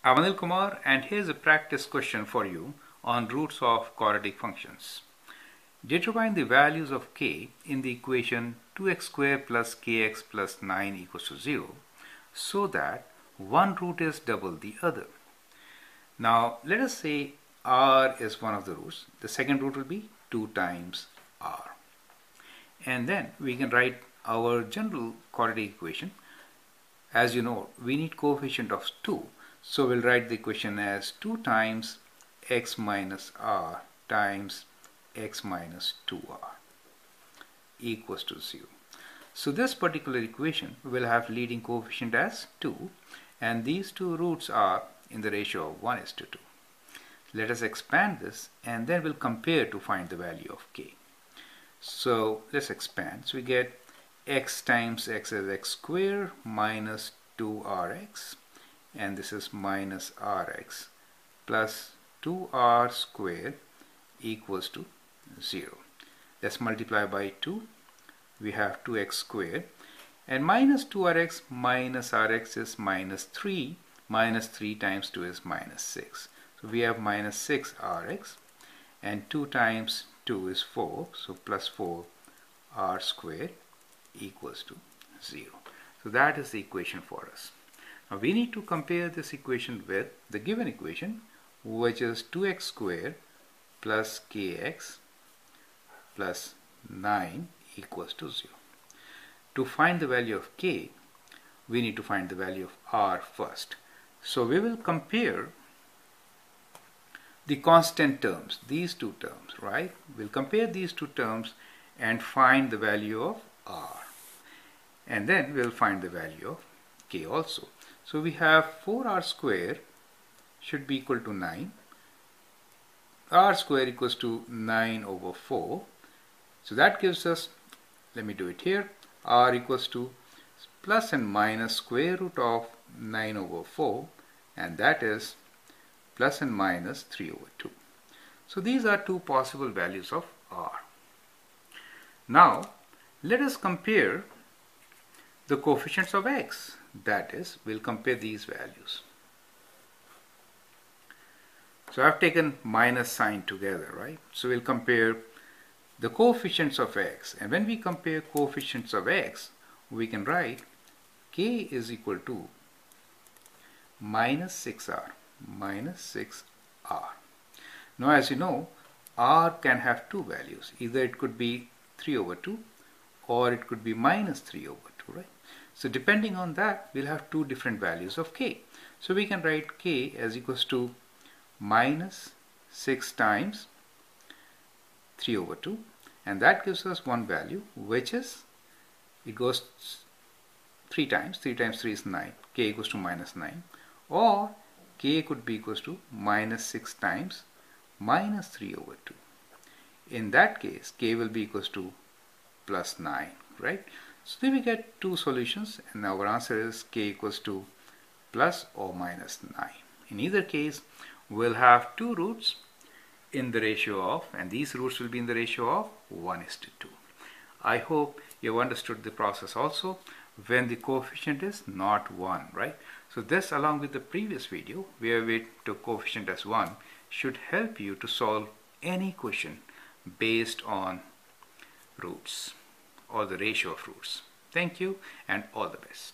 I'm Anil Kumar, and here's a practice question for you on roots of quadratic functions. Determine the values of k in the equation 2x squared plus kx plus 9 equals to 0 so that one root is double the other. Now let us say r is one of the roots. The second root will be 2 times r. And then we can write our general quadratic equation. As you know, we need coefficient of 2. So we'll write the equation as 2 times x minus r times x minus 2r equals to 0. So this particular equation will have leading coefficient as 2, and these two roots are in the ratio of 1:2. Let us expand this and then we'll compare to find the value of k. So let's expand. So we get x times x is x squared minus 2rx, and this is minus rx plus 2r squared equals to 0. Let's multiply by 2. We have 2x squared, and minus 2rx minus rx is minus 3. Minus 3 times 2 is minus 6. So we have minus 6rx, and 2 times 2 is 4, so plus 4r squared equals to 0. So that is the equation for us. Now we need to compare this equation with the given equation, which is 2x squared plus kx plus 9 equals to 0. To find the value of k, we need to find the value of r first. So we will compare the constant terms, these two terms, right? We'll compare these two terms and find the value of r. And then we'll find the value of k also. So we have 4r squared should be equal to 9. R squared equals to 9 over 4. So that gives us, let me do it here, r equals to plus and minus square root of 9 over 4, and that is plus and minus 3 over 2. So these are two possible values of r. Now let us compare the coefficients of x. That is, we'll compare these values. So I've taken minus sign together, right? So we'll compare the coefficients of x, and when we compare coefficients of x, we can write k is equal to minus 6r, minus 6r. Now as you know, r can have two values. Either it could be 3 over 2 or it could be minus 3 over 2, right? So depending on that, we'll have two different values of k. So we can write k as equals to minus 6 times 3 over 2, and that gives us one value, which is, it goes 3 times 3 is 9, k equals to minus 9, or k could be equals to minus 6 times minus 3 over 2. In that case, k will be equals to plus 9, right? So then we get two solutions, and our answer is k equals to plus or minus 9. In either case, we'll have two roots in the ratio of, and these roots will be in the ratio of 1:2. I hope you've understood the process also when the coefficient is not 1, right? So this, along with the previous video where we took coefficient as 1, should help you to solve any question based on roots or the ratio of roots. Thank you and all the best.